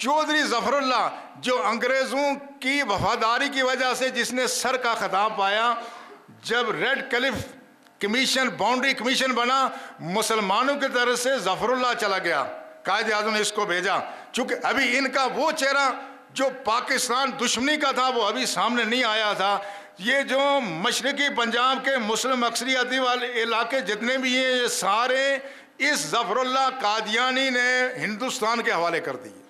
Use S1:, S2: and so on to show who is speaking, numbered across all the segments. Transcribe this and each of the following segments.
S1: چودھری ظفر اللہ جو انگریزوں کی وفاداری کی وجہ سے جس نے سر کا خطاب پایا، جب ریڈ کلف کمیشن باؤنڈری کمیشن بنا، مسلمانوں کی طرف سے ظفر اللہ چلا گیا، قائد اعظم نے اس کو بھیجا، چونکہ ابھی ان کا وہ چہرہ جو پاکستان دشمنی کا تھا وہ ابھی سامنے نہیں آیا تھا۔ یہ جو مشرقی پنجاب کے مسلم اکثریتی والے علاقے جتنے بھی ہیں، یہ سارے اس ظفر اللہ قادیانی نے ہندوستان کے حوالے کر دیے۔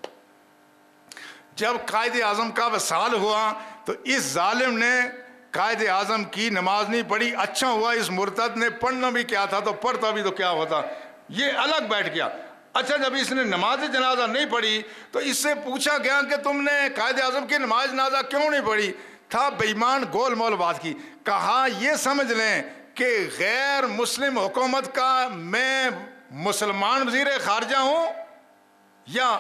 S1: جب قائد اعظم کا وصال ہوا تو اس ظالم نے قائد اعظم کی نماز نہیں پڑھی۔ اچھا ہوا اس مرتد نے پڑھنا بھی کیا تھا تو پڑھتا بھی تو کیا ہوتا، یہ الگ بیٹھ گیا۔ اچھا جب اس نے نماز جنازہ نہیں پڑھی تو اس سے پوچھا گیا کہ تم نے قائد اعظم کی نماز جنازہ کیوں نہیں پڑھی؟ تھا بےمان گول مول بات کی، کہا یہ سمجھ لیں کہ غیر مسلم حکومت کا میں مسلمان وزیر خارجہ ہوں یا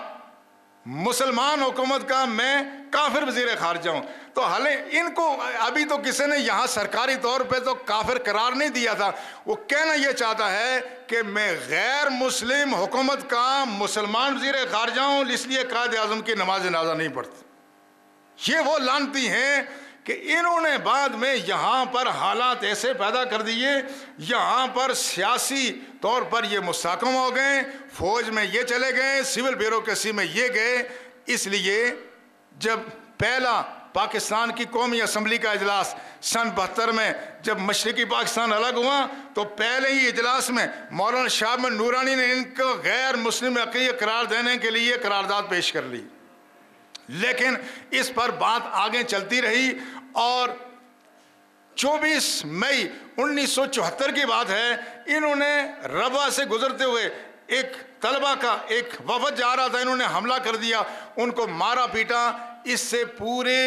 S1: مسلمان حکومت کا میں کافر وزیر خارجہ ہوں۔ تو حالانکہ ان کو ابھی تو کسی نے یہاں سرکاری طور پہ تو کافر قرار نہیں دیا تھا، وہ کہنا یہ چاہتا ہے کہ میں غیر مسلم حکومت کا مسلمان وزیر خارجہ ہوں، اس لیے قائد اعظم کی نماز جنازہ نہیں پڑھتی۔ یہ وہ لعنتی ہیں کہ انہوں نے بعد میں یہاں پر حالات ایسے پیدا کر دیے، یہاں پر سیاسی طور پر یہ مستحکم ہو گئے، فوج میں یہ چلے گئے، سول بیوروکریسی میں یہ گئے۔ اس لیے جب پہلا پاکستان کی قومی اسمبلی کا اجلاس سن 72 میں جب مشرقی پاکستان الگ ہوا تو پہلے ہی اجلاس میں مولانا شاہ احمد نورانی نے ان کو غیر مسلم عقیدہ قرار دینے کے لیے قرارداد پیش کر لی، لیکن اس پر بات آگے چلتی رہی اور 24 مئی 1974 کی بات ہے، انہوں نے ربا سے گزرتے ہوئے ایک طلبہ کا ایک وفد جا رہا تھا، انہوں نے حملہ کر دیا، ان کو مارا پیٹا۔ اس سے پورے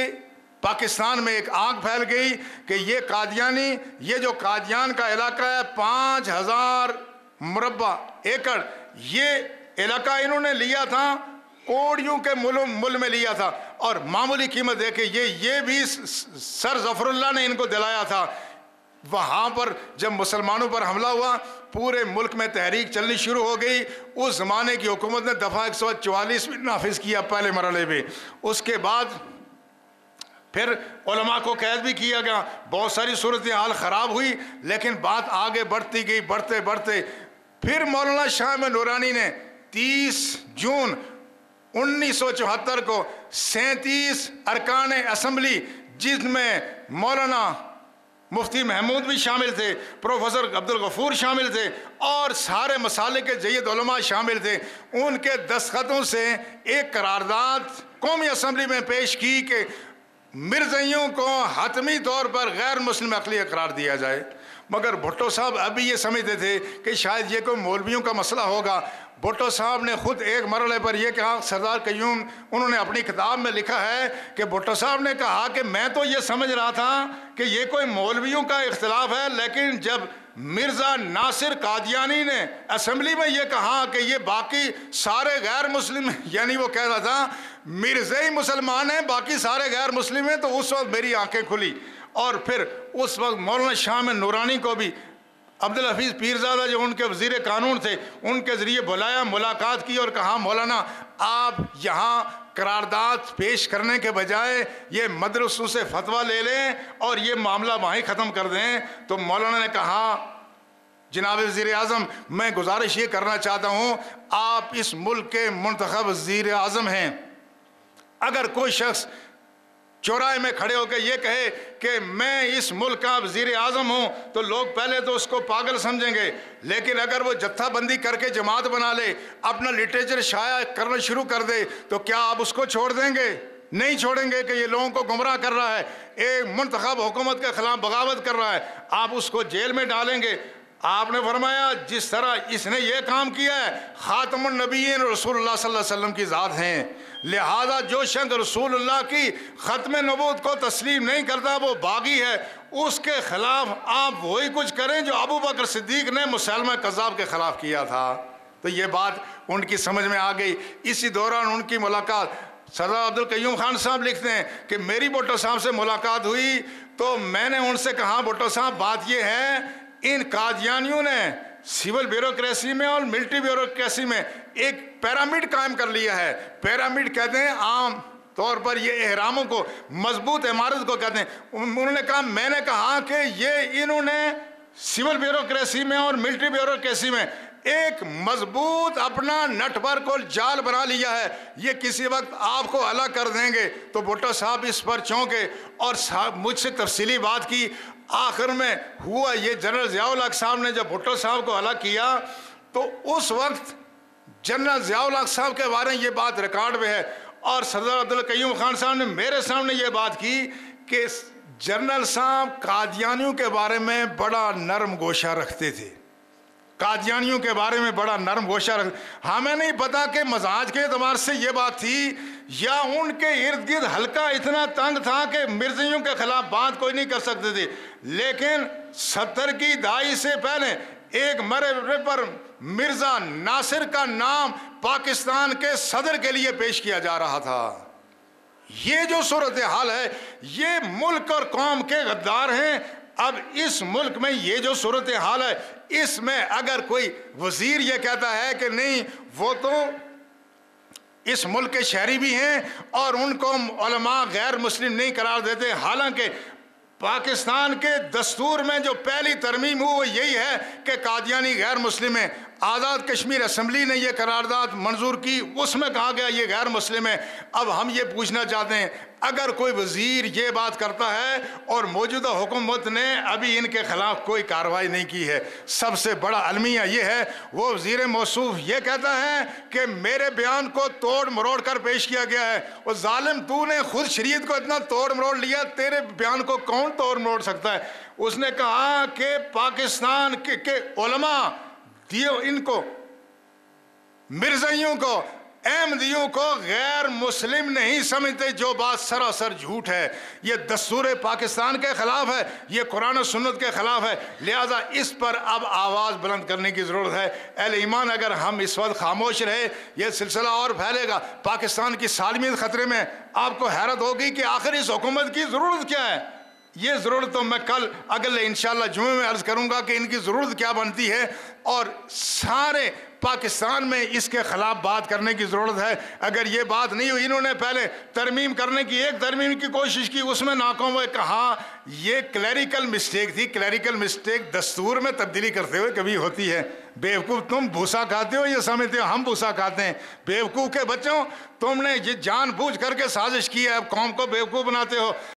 S1: پاکستان میں ایک آگ پھیل گئی کہ یہ قادیانی، یہ جو قادیان کا علاقہ ہے 5000 مربع ایکڑ، یہ علاقہ انہوں نے لیا تھا کوڑیوں کے مل میں لیا تھا، اور معمولی قیمت دے کے یہ بھی سر ظفر اللہ نے ان کو دلایا تھا۔ وہاں پر جب مسلمانوں پر حملہ ہوا پورے ملک میں تحریک چلنی شروع ہو گئی۔ اس زمانے کی حکومت نے دفعہ 144 بھی نافذ کیا پہلے مرحلے میں، اس کے بعد پھر علماء کو قید بھی کیا گیا، بہت ساری صورتحال خراب ہوئی، لیکن بات آگے بڑھتی گئی، بڑھتے بڑھتے پھر مولانا شاہ احمد نورانی نے 30 جون 1974 کو 37 ارکان اسمبلی، جس میں مولانا مفتی محمود بھی شامل تھے، پروفیسر عبدالغفور شامل تھے، اور سارے مسالک کے جید علماء شامل تھے، ان کے دستخطوں سے ایک قرارداد قومی اسمبلی میں پیش کی کہ مرزائیوں کو حتمی طور پر غیر مسلم عقیدہ قرار دیا جائے۔ مگر بھٹو صاحب ابھی یہ سمجھتے تھے کہ شاید یہ کوئی مولویوں کا مسئلہ ہوگا۔ بھٹو صاحب نے خود ایک مرحلے پر یہ کہا، سردار قیوم انہوں نے اپنی کتاب میں لکھا ہے کہ بھٹو صاحب نے کہا کہ میں تو یہ سمجھ رہا تھا کہ یہ کوئی مولویوں کا اختلاف ہے، لیکن جب مرزا ناصر قادیانی نے اسمبلی میں یہ کہا کہ یہ باقی سارے غیر مسلم، یعنی وہ کہہ رہا تھا مرزائی مسلمان ہیں باقی سارے غیر مسلم ہیں، تو اس وقت میری آنکھیں کھلی۔ اور پھر اس وقت مولانا شاہ احمد نورانی کو بھی عبدالحفیظ پیرزادہ جو ان کے وزیر قانون تھے ان کے ذریعے بلایا، ملاقات کی اور کہا مولانا آپ یہاں قرارداد پیش کرنے کے بجائے یہ مدرسوں سے فتویٰ لے لیں اور یہ معاملہ وہیں ختم کر دیں۔ تو مولانا نے کہا جناب وزیر اعظم میں گزارش یہ کرنا چاہتا ہوں، آپ اس ملک کے منتخب وزیر اعظم ہیں، اگر کوئی شخص چوراہے میں کھڑے ہو کے یہ کہے کہ میں اس ملک کا وزیر اعظم ہوں تو لوگ پہلے تو اس کو پاگل سمجھیں گے، لیکن اگر وہ جتھا بندی کر کے جماعت بنا لے، اپنا لٹریچر شائع کرنا شروع کر دے، تو کیا آپ اس کو چھوڑ دیں گے؟ نہیں چھوڑیں گے کہ یہ لوگوں کو گمراہ کر رہا ہے، ایک منتخب حکومت کے خلاف بغاوت کر رہا ہے، آپ اس کو جیل میں ڈالیں گے۔ آپ نے فرمایا جس طرح اس نے یہ کام کیا ہے خاتم النبیین رسول اللہ صلی اللہ علیہ وسلم کی ذات ہیں، لہذا جو شخص رسول اللہ کی ختم نبوت کو تسلیم نہیں کرتا وہ باغی ہے، اس کے خلاف آپ وہی کچھ کریں جو ابو بکر صدیق نے مسلمہ کذاب کے خلاف کیا تھا۔ تو یہ بات ان کی سمجھ میں آ گئی۔ اسی دوران ان کی ملاقات سردار عبدالقیوم خان صاحب لکھتے ہیں کہ میری بھٹو صاحب سے ملاقات ہوئی تو میں نے ان سے کہا بھٹو صاحب بات یہ ہے ان قادیانیوں نے سول بیوروکریسی میں اور ملٹری بیوروکریسی میں ایک پیرامڈ قائم کر لیا ہے. پیرامڈ کہتے ہیں عام طور پر یہ اہراموں کو، مضبوط عمارت کو کہتے ہیں. انہوں نے کہا، میں نے کہا کہ یہ انہوں نے سول بیوروکریسی میں اور ملٹری بیوروکریسی میں ایک مضبوط اپنا نیٹ ورک اور جال بنا لیا ہے. یہ کسی وقت آپ کو الگ کر دیں گے. تو بھٹو صاحب اس پر چونکے اور مجھ سے تفصیلی بات کی. آخر میں ہوا یہ، جنرل ضیاء الحق صاحب نے جب بھٹو صاحب کو الگ کیا تو اس وقت جنرل ضیاء الحق صاحب کے بارے میں یہ بات ریکارڈ میں ہے، اور سردار عبدالقیوم خان صاحب نے میرے سامنے یہ بات کی کہ جنرل صاحب قادیانیوں کے بارے میں بڑا نرم گوشہ رکھتے تھے. قادیانیوں کے بارے میں بڑا نرم گوشہ ہمیں نہیں پتا کہ مزاج کے اعتبار سے یہ بات تھی یا ان کے ارد گرد حلقہ اتنا تنگ تھا کہ مرزائیوں کے خلاف بات کوئی نہیں کر سکتے تھے. لیکن 70 کی دہائی سے پہلے ایک مرحلے پر مرزا ناصر کا نام پاکستان کے صدر کے لیے پیش کیا جا رہا تھا. یہ جو صورتحال ہے، یہ ملک اور قوم کے غدار ہیں. اب اس ملک میں یہ جو صورتحال ہے، اس میں اگر کوئی وزیر یہ کہتا ہے کہ نہیں وہ تو اس ملک کے شہری بھی ہیں اور ان کو علماء غیر مسلم نہیں قرار دیتے، حالانکہ پاکستان کے دستور میں جو پہلی ترمیم ہوئی وہ یہی ہے کہ قادیانی غیر مسلم ہیں. آزاد کشمیر اسمبلی نے یہ قرارداد منظور کی، اس میں کہا گیا یہ غیر مسلم ہے. اب ہم یہ پوچھنا چاہتے ہیں، اگر کوئی وزیر یہ بات کرتا ہے اور موجودہ حکومت نے ابھی ان کے خلاف کوئی کارروائی نہیں کی ہے، سب سے بڑا المیہ یہ ہے، وہ وزیر موصوف یہ کہتا ہے کہ میرے بیان کو توڑ مروڑ کر پیش کیا گیا ہے. وہ ظالم، تو نے خود شریعت کو اتنا توڑ مروڑ لیا، تیرے بیان کو کون توڑ مروڑ سکتا ہے؟ اس نے کہا کہ پاکستان کے علماء ان کو، مرزائیوں کو، احمدیوں کو غیر مسلم نہیں سمجھتے، جو بات سراسر جھوٹ ہے. یہ دستور پاکستان کے خلاف ہے، یہ قرآن و سنت کے خلاف ہے. لہذا اس پر اب آواز بلند کرنے کی ضرورت ہے. اہل ایمان، اگر ہم اس وقت خاموش رہے یہ سلسلہ اور پھیلے گا، پاکستان کی سالمیت خطرے میں. آپ کو حیرت ہوگی کہ آخر اس حکومت کی ضرورت کیا ہے. یہ ضرورت تو میں کل اگلے انشاءاللہ جمعے میں عرض کروں گا کہ ان کی ضرورت کیا بنتی ہے، اور سارے پاکستان میں اس کے خلاف بات کرنے کی ضرورت ہے. اگر یہ بات نہیں ہوئی، انہوں نے پہلے ترمیم کرنے کی ایک ترمیم کی کوشش کی، اس میں ناکام ہوئے. کہا یہ کلیریکل مسٹیک تھی. کلیریکل مسٹیک دستور میں تبدیلی کرتے ہوئے کبھی ہوتی ہے. بیوقوف، تم بھوسا کھاتے ہو یہ سمجھتے ہو ہم بھوسا کھاتے ہیں. بیوقوف کے بچوں، تم نے یہ جان بوجھ کر کے سازش کی ہے، اب قوم کو بیوقوف بناتے ہو.